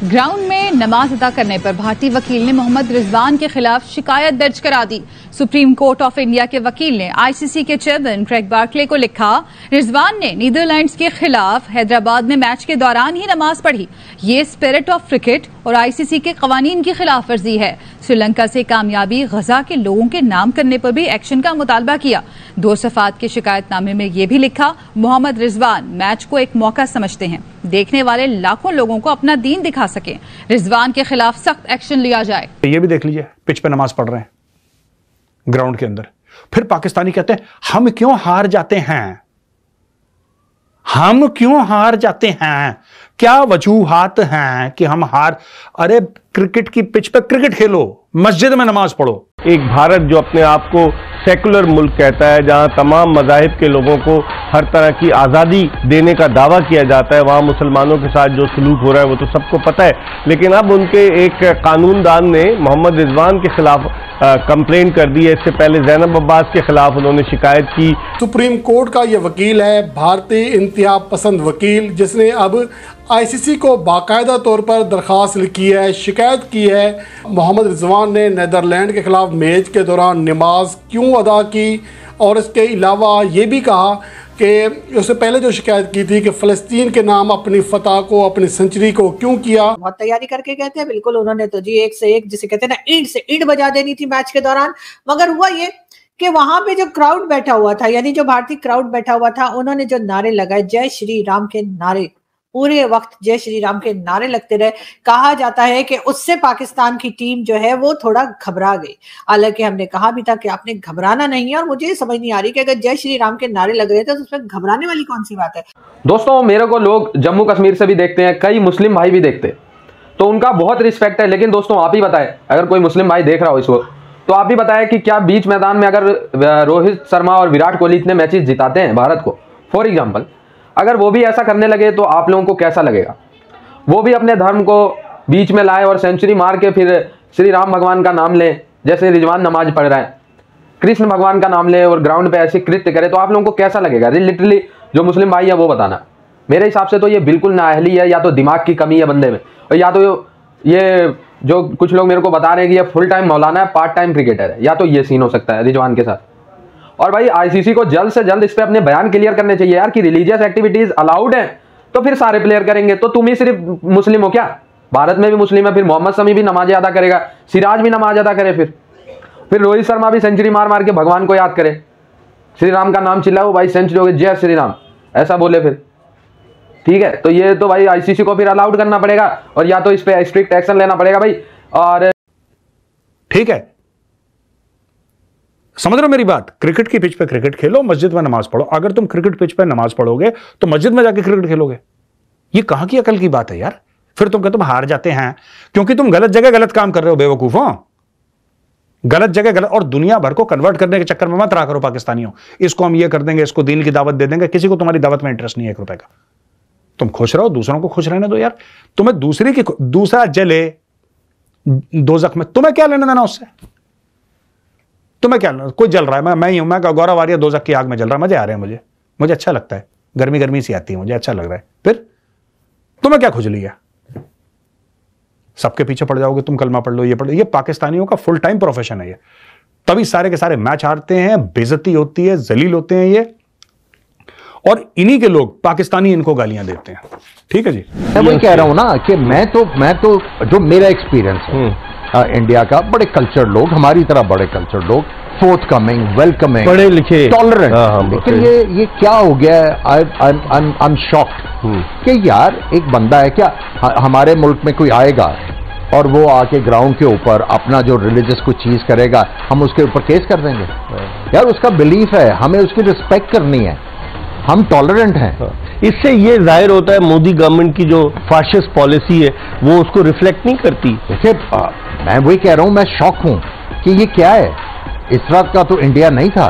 Ground में नमाज अदा करने पर भारतीय वकील ने मोहम्मद रिजवान के खिलाफ शिकायत दर्ज करा दी। सुप्रीम कोर्ट ऑफ इंडिया के वकील ने आईसीसी के चेयरमैन क्रेग बार्कले को लिखा, रिजवान ने नीदरलैंड्स के खिलाफ हैदराबाद में मैच के दौरान ही नमाज पढ़ी। ये स्पिरिट ऑफ क्रिकेट और आईसीसी के कवानीन की खिलाफ वर्जी है। श्रीलंका से कामयाबी गजा के लोगों के नाम करने पर भी एक्शन का मुतालबा किया। 2 सफात के शिकायतनामे में यह भी लिखा, मोहम्मद रिजवान मैच को एक मौका समझते हैं, देखने वाले लाखों लोगों को अपना दीन दिखा सके। रिजवान के खिलाफ सख्त एक्शन लिया जाए। ये भी देख लीजिए, पिच पे नमाज पढ़ रहे हैं ग्राउंड के अंदर। फिर पाकिस्तानी कहते हैं हम क्यों हार जाते हैं, हम क्यों हार जाते हैं, क्या वजूहात हैं कि हम हार। अरे क्रिकेट की पिच पे क्रिकेट खेलो, मस्जिद में नमाज पढ़ो। एक भारत जो अपने आप को सेकुलर मुल्क कहता है, जहां तमाम मज़ाहिब के लोगों को हर तरह की आज़ादी देने का दावा किया जाता है, वहां मुसलमानों के साथ जो सलूक हो रहा है वो तो सबको पता है। लेकिन अब उनके एक कानूनदान ने मोहम्मद रिजवान के खिलाफ कंप्लेंट कर दी है। इससे पहले ज़ैनब अब्बास के खिलाफ उन्होंने शिकायत की। सुप्रीम कोर्ट का ये वकील है भारतीय इंतहा पसंद वकील, जिसने अब आईसीसी को बाकायदा तौर पर दरख्वास्त लिखी है, शिकायत की है मोहम्मद रिजवान ने नीदरलैंड के खिलाफ मैच के दौरान नमाज क्यों अदा की। और इसके अलावा ये भी कहा कि उससे पहले जो शिकायत की थी कि फ़लस्तीन के नाम अपनी फतह को, अपनी सेंचुरी को क्यों किया। बहुत तैयारी करके गए थे, बिल्कुल उन्होंने तो जी एक से एक, जिसे कहते हैं ना, ईंट से ईंट बजा देनी थी मैच के दौरान। मगर हुआ ये कि वहां पे जो क्राउड बैठा हुआ था, यानी जो भारतीय क्राउड बैठा हुआ था, उन्होंने जो नारे लगाए, जय श्री राम के नारे, पूरे वक्त जय श्री राम के नारे लगते रहे। कहा जाता है कि उससे पाकिस्तान की टीम जो है वो थोड़ा घबरा गई। हालांकि हमने कहा भी था कि आपने घबराना नहीं है, और मुझे समझ नहीं आ रही कि अगर जय श्री राम के नारे लग रहे थे तो उसमें घबराने वाली कौन सी बात है। दोस्तों, मेरे को लोग जम्मू कश्मीर से भी देखते हैं, कई मुस्लिम भाई भी देखते हैं, तो उनका बहुत रिस्पेक्ट है। लेकिन दोस्तों, आप ही बताएं, अगर कोई मुस्लिम भाई देख रहा हो इसको, तो आप ही बताएं कि क्या बीच मैदान में अगर रोहित शर्मा और विराट कोहली इतने मैचेस जिताते हैं भारत को, फॉर एग्जाम्पल, अगर वो भी ऐसा करने लगे तो आप लोगों को कैसा लगेगा। वो भी अपने धर्म को बीच में लाए और सेंचुरी मार के फिर श्री राम भगवान का नाम लें, जैसे रिजवान नमाज पढ़ रहा है, कृष्ण भगवान का नाम ले और ग्राउंड पे ऐसे कृत्य करे, तो आप लोगों को कैसा लगेगा। लिटरली जो मुस्लिम भाई है वो बताना। मेरे हिसाब से तो ये बिल्कुल नाअहली है, या तो दिमाग की कमी है बंदे में, और या तो ये जो कुछ लोग मेरे को बता रहे हैं कि ये फुल टाइम मौलाना है, पार्ट टाइम क्रिकेटर है, या तो ये सीन हो सकता है रिजवान के साथ। और भाई आईसीसी को जल्द से जल्द इस पे अपने बयान क्लियर करने चाहिए यार, कि रिलीजियस एक्टिविटीज अलाउड है तो फिर सारे प्लेयर करेंगे। तो तुम ही सिर्फ मुस्लिम हो क्या? भारत में भी मुस्लिम है, फिर मोहम्मद शमी भी नमाज अदा करेगा, सिराज भी नमाज अदा करे, फिर रोहित शर्मा भी सेंचुरी मार मार के भगवान को याद करे, श्री राम का नाम चिल्लाओ, भाई सेंचुरी हो गई, जय श्री राम, ऐसा बोले फिर, ठीक है। तो ये तो भाई आईसीसी को फिर अलाउड करना पड़ेगा, और या तो इस पे स्ट्रिक्ट एक्शन लेना पड़ेगा भाई। और ठीक है, समझ रहे हो मेरी बात। क्रिकेट की पिच पे क्रिकेट खेलो, मस्जिद में नमाज पढ़ो। अगर तुम क्रिकेट पिच पे नमाज पढ़ोगे तो मस्जिद में जाके क्रिकेट खेलोगे, ये कहां की अकल की बात है यार। फिर तुम कहते तुम हार जाते हैं क्योंकि तुम गलत जगह गलत काम कर रहे हो, बेवकूफों। गलत जगह गलत, और दुनिया भर को कन्वर्ट करने के चक्कर में मत रहा करो पाकिस्तानियों। इसको हम ये कर देंगे, इसको दीन की दावत दे देंगे। किसी को तुम्हारी दावत में इंटरेस्ट नहीं है 1 रुपए का। तुम खुश रहो, दूसरों को खुश रहने दो यार। तुम्हें दूसरा जले दोजख में, तुम्हें क्या लेना देना उससे? तुम्हें क्या, कोई जल रहा है, मैं ही हूं, मैं गौरव आर्य दोजख की आग में जल रहा है, मजे आ रहे हैं मुझे अच्छा लगता है, गर्मी गर्मी सी आती है, मुझे अच्छा लग रहा है। फिर तुम्हें क्या खुजली है? सबके पीछे पड़ जाओगे तुम, कलमा पढ़ लो, ये पढ़ लो। ये पाकिस्तानियों का फुल टाइम प्रोफेशन है ये, तभी सारे के सारे मैच हारते हैं, बेइज्जती होती है, जलील होते हैं ये, और इन्हीं के लोग पाकिस्तानी इनको गालियां देते हैं। ठीक है जी, मैं वही कह रहा हूं ना कि मैं तो जो मेरा एक्सपीरियंस है इंडिया का, बड़े कल्चर लोग, हमारी तरह बड़े कल्चर लोग, फोर्थ कमिंग, वेलकमिंग, पढ़े लिखे, टॉलरेंट। लेकिन ये क्या हो गया है, आई एम शॉक्ड कि यार एक बंदा है क्या, हमारे मुल्क में कोई आएगा और वो आके ग्राउंड के ऊपर अपना जो रिलीजियस कोई चीज करेगा, हम उसके ऊपर केस कर देंगे। यार उसका बिलीफ है, हमें उसकी रिस्पेक्ट करनी है, हम टॉलरेंट हैं। इससे ये जाहिर होता है मोदी गवर्नमेंट की जो फाशिस्ट पॉलिसी है वो उसको रिफ्लेक्ट नहीं करती। देखिए, मैं वही कह रहा हूं, मैं शॉक हूं कि ये क्या है। इस तरह का तो इंडिया नहीं था।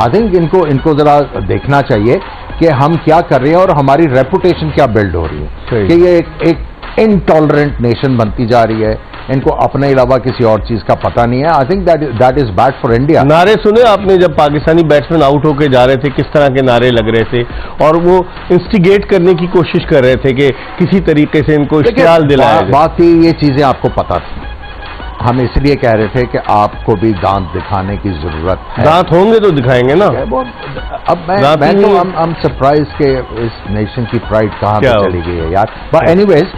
आई थिंक इनको जरा देखना चाहिए कि हम क्या कर रहे हैं और हमारी रेपुटेशन क्या बिल्ड हो रही है, कि ये एक इनटॉलरेंट नेशन बनती जा रही है, इनको अपने अलावा किसी और चीज का पता नहीं है। I think that is bad for India. नारे सुने आपने जब पाकिस्तानी बैट्समैन आउट होके जा रहे थे, किस तरह के नारे लग रहे थे, और वो इंस्टिगेट करने की कोशिश कर रहे थे कि किसी तरीके से इनको इश्तियाल दिलाया जाए। बाकी ये चीजें आपको पता थी, हम इसलिए कह रहे थे कि आपको भी दांत दिखाने की जरूरत है। दांत होंगे तो दिखाएंगे ना। अब मैं तो I'm सरप्राइज के इस नेशन की प्राइड कहाँ पे चली गई है यार। But anyways,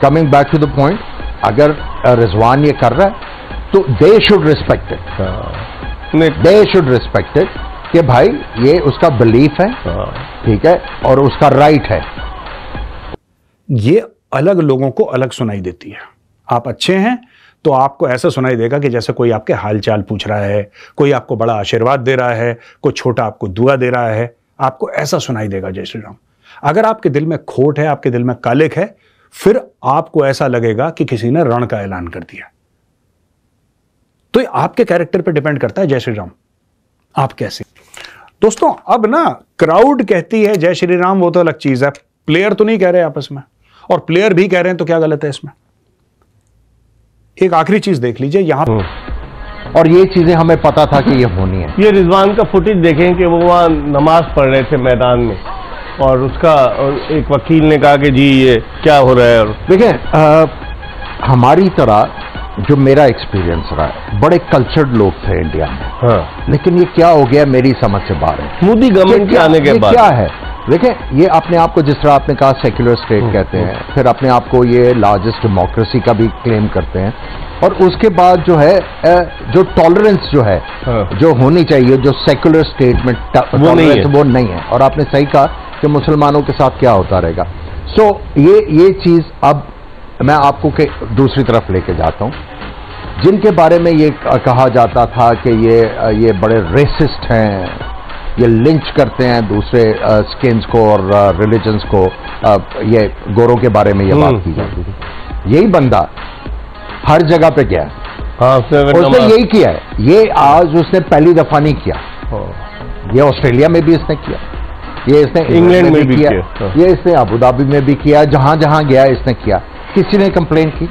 coming back to the point, अगर रिजवान ये कर रहा है तो they should respect it, they should respect it कि भाई ये उसका बिलीफ है, ठीक है, और उसका राइट है। ये अलग लोगों को अलग सुनाई देती है। आप अच्छे हैं तो आपको ऐसा सुनाई देगा कि जैसे कोई आपके हालचाल पूछ रहा है, कोई आपको बड़ा आशीर्वाद दे रहा है, कोई छोटा आपको दुआ दे रहा है, आपको ऐसा सुनाई देगा जय श्री राम। अगर आपके दिल में खोट है, आपके दिल में कालिक है, फिर आपको ऐसा लगेगा कि किसी ने रण का ऐलान कर दिया। तो ये आपके कैरेक्टर पर डिपेंड करता है जय श्री राम, आप कैसे। दोस्तों अब ना क्राउड कहती है जय श्री राम, वो तो अलग चीज है, प्लेयर तो नहीं कह रहे आपस में, और प्लेयर भी कह रहे हैं तो क्या गलत है इसमें। एक आखिरी चीज देख लीजिए यहां, और ये चीजें हमें पता था कि ये होनी है। ये रिजवान का फुटेज देखें कि वो वहाँ नमाज पढ़ रहे थे मैदान में, और उसका एक वकील ने कहा कि जी ये क्या हो रहा है। और देखें हमारी तरह जो मेरा एक्सपीरियंस रहा है, बड़े कल्चर्ड लोग थे इंडिया में, हाँ, लेकिन ये क्या हो गया मेरी समझ से बाहर है। मोदी गवर्नमेंट के आने के बाद क्या है, देखें ये अपने आप को जिस तरह आपने कहा सेक्युलर स्टेट कहते हैं, फिर अपने आप को ये लार्जेस्ट डेमोक्रेसी का भी क्लेम करते हैं, और उसके बाद जो है जो टॉलरेंस जो है, जो होनी चाहिए, जो सेक्युलर स्टेट में टॉलरेंस वो नहीं है। और आपने सही कहा कि मुसलमानों के साथ क्या होता रहेगा। सो ये चीज अब मैं आपको के दूसरी तरफ लेके जाता हूं, जिनके बारे में ये कहा जाता था कि ये बड़े रेसिस्ट हैं, ये लिंच करते हैं दूसरे स्किन्स को और रिलीजन्स को, ये गोरों के बारे में ये बात की जाती थी। यही बंदा हर जगह पे गया, हाँ, उसने यही किया है। ये आज उसने पहली दफा नहीं किया, ये ऑस्ट्रेलिया में भी इसने किया, ये इसने इंग्लैंड में भी किया, ये इसने अबू धाबी में भी किया, जहां जहां गया इसने किया। किसी ने कंप्लेंट की?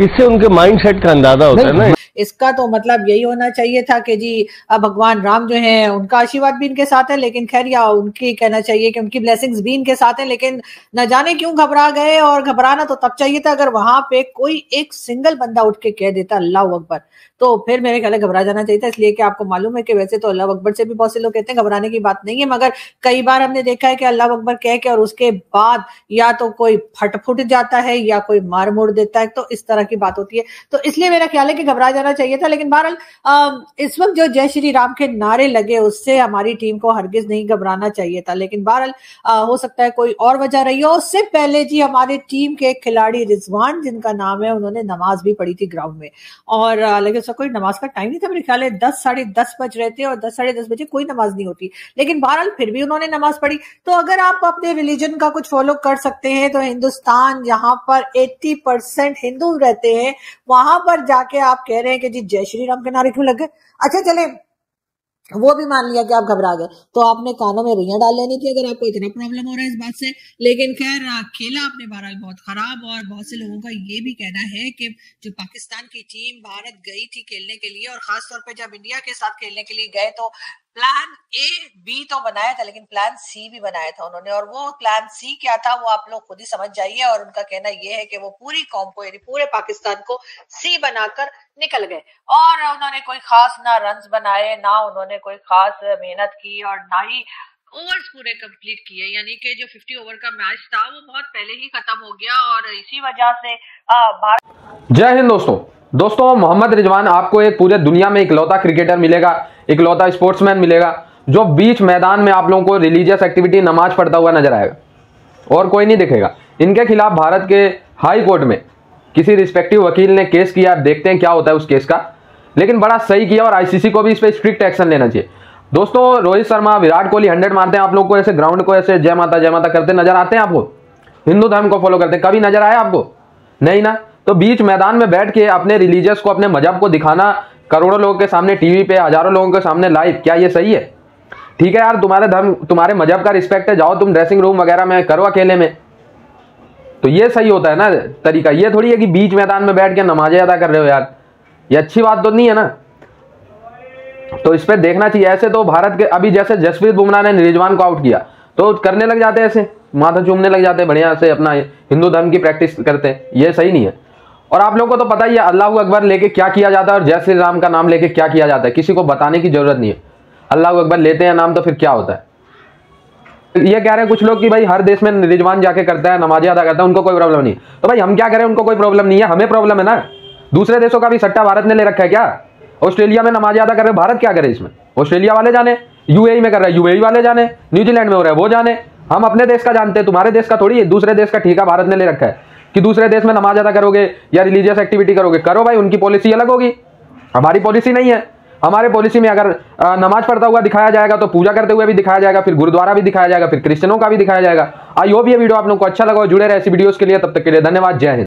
इससे उनके माइंडसेट का अंदाजा होता है ना। इसका तो मतलब यही होना चाहिए था कि जी भगवान राम जो हैं उनका आशीर्वाद भी इनके साथ है, लेकिन खैर या उनकी कहना चाहिए कि उनकी ब्लेसिंग्स भी इनके साथ है, लेकिन न जाने क्यों घबरा गए। और घबराना तो तब चाहिए था अगर वहां पे कोई एक सिंगल बंदा उठ के कह देता अल्लाह अकबर, तो फिर मेरे ख्याल घबरा जाना चाहिए था। इसलिए कि आपको मालूम है कि वैसे तो अल्लाह अकबर से भी बहुत से लोग कहते हैं, घबराने की बात नहीं है, मगर कई बार हमने देखा है कि अल्लाह अकबर कह के और उसके बाद या तो कोई फट जाता है या कोई मार मोड़ देता है, तो इस तरह की बात होती है। तो इसलिए मेरा ख्याल है कि घबरा जाना चाहिए था। लेकिन बहरहाल इस वक्त जो जय श्री राम के नारे लगे उससे हमारी टीम को हरगिज नहीं घबराना चाहिए था। लेकिन बहरहाल हो सकता है कोई और वजह रही हो। उससे पहले जी हमारे टीम के खिलाड़ी रिजवान जिनका नाम है, उन्होंने नमाज भी पढ़ी थी ग्राउंड में, और लेकिन उसका कोई नमाज का टाइम नहीं था। मेरे ख्याल है 10 साढ़े 10 बज रहे थे और 10 साढ़े 10 बजे कोई नमाज नहीं होती, लेकिन बहरहाल फिर भी उन्होंने नमाज पढ़ी। तो अगर आप अपने रिलीजन का कुछ फॉलो कर सकते हैं तो हिंदुस्तान जहां पर 80% हिंदू रहते हैं, वहां पर जाके आप कह रहे हैं कि जी जय श्री राम के नारे क्यों लग गए। अच्छा चले वो भी मान लिया कि आप घबरा गए, तो आपने कानों में रुइयां डाल लेनी थी अगर आपको इतना प्रॉब्लम हो रहा है इस बात से। लेकिन खैर खेला आपने बहरहाल बहुत खराब, और बहुत से लोगों का ये भी कहना है कि जो पाकिस्तान की टीम भारत गई थी खेलने के लिए, और खासतौर पे जब इंडिया के साथ खेलने के लिए गए तो प्लान ए बी तो बनाया था, लेकिन प्लान सी भी बनाया था उन्होंने, और वो प्लान सी क्या था वो आप लोग खुद ही समझ जाइए। और उनका कहना यह है कि वो पूरी कौम को यानी पूरे पाकिस्तान को सी बनाकर निकल गए, और उन्होंने कोई खास ना रन्स बनाए, ना उन्होंने कोई खास मेहनत की, और ना ही ओवर्स पूरे कंप्लीट किए। यानी कि जो 50 ओवर का मैच था वो बहुत पहले ही खत्म हो गया, और इसी वजह से भारत। जय हिंद दोस्तों, मोहम्मद रिजवान आपको एक पूरे दुनिया में इकलौता क्रिकेटर मिलेगा, इकलौता स्पोर्ट्समैन मिलेगा जो बीच मैदान में आप लोगों को रिलीजियस एक्टिविटी नमाज पढ़ता हुआ नजर आएगा, और कोई नहीं दिखेगा। इनके खिलाफ भारत के हाई कोर्ट में किसी रिस्पेक्टिव वकील ने केस किया, आप देखते हैं क्या होता है उस केस का, लेकिन बड़ा सही किया, और आईसीसी को भी इस पर स्ट्रिक्ट एक्शन लेना चाहिए। दोस्तों रोहित शर्मा, विराट कोहली 100 मारते हैं, आप लोग को ऐसे ग्राउंड को ऐसे जय माता करते नजर आते हैं आपको? हिंदू धर्म को फॉलो करते कभी नजर आया आपको? नहीं ना। तो बीच मैदान में बैठ के अपने रिलीजियस को, अपने मजहब को दिखाना करोड़ों लोगों के सामने, टीवी पे हजारों लोगों के सामने लाइव, क्या ये सही है? ठीक है यार, तुम्हारे धर्म तुम्हारे मजहब का रिस्पेक्ट है, जाओ तुम ड्रेसिंग रूम वगैरह में करो अकेले में, तो ये सही होता है ना तरीका। ये थोड़ी है कि बीच मैदान में बैठ के नमाजें अदा कर रहे हो यार, ये अच्छी बात तो नहीं है ना। तो इस पर देखना चाहिए। ऐसे तो भारत के अभी जैसे जसप्रीत बुमराह ने रिजवान को आउट किया तो करने लग जाते हैं, ऐसे माथा चूमने लग जाते हैं, बढ़िया से अपना हिंदू धर्म की प्रैक्टिस करते हैं, ये सही नहीं है। और आप लोगों को तो पता ही है अल्लाह अकबर लेके क्या किया जाता है और जय श्री राम का नाम लेके क्या किया जाता है, किसी को बताने की जरूरत नहीं है। अल्लाह अकबर लेते हैं नाम तो फिर क्या होता है। ये कह रहे हैं कुछ लोग कि भाई हर देश में रिजवान जाके करता है, नमाजें अदा करता है, उनको कोई प्रॉब्लम नहीं। तो भाई हम क्या करें, उनको कोई प्रॉब्लम नहीं है, हमें प्रॉब्लम है ना। दूसरे देशों का भी सट्टा भारत ने ले रखा है क्या? ऑस्ट्रेलिया में नमाजें अदा कर रहे, भारत क्या करे इसमें? ऑस्ट्रेलिया वाले जाने, यूएई में कर रहे हैं यूएई वाले जाने, न्यूजीलैंड में हो रहा है वो जाने, हम अपने देश का जानते हैं, तुम्हारे देश का थोड़ी है। दूसरे देश का ठेका भारत ने ले रखा है कि दूसरे देश में नमाज अदा करोगे या रिलीजियस एक्टिविटी करोगे, करो भाई, उनकी पॉलिसी अलग होगी, हमारी पॉलिसी नहीं है। हमारे पॉलिसी में अगर नमाज पढ़ता हुआ दिखाया जाएगा तो पूजा करते हुए भी दिखाया जाएगा, फिर गुरुद्वारा भी दिखाया जाएगा, फिर क्रिश्चियनों का भी दिखाया जाएगा। आई होप ये वीडियो आप लोगों को अच्छा लगा, जुड़े रहे ऐसी वीडियोस के लिए। तब तक के लिए धन्यवाद, जय हिंद।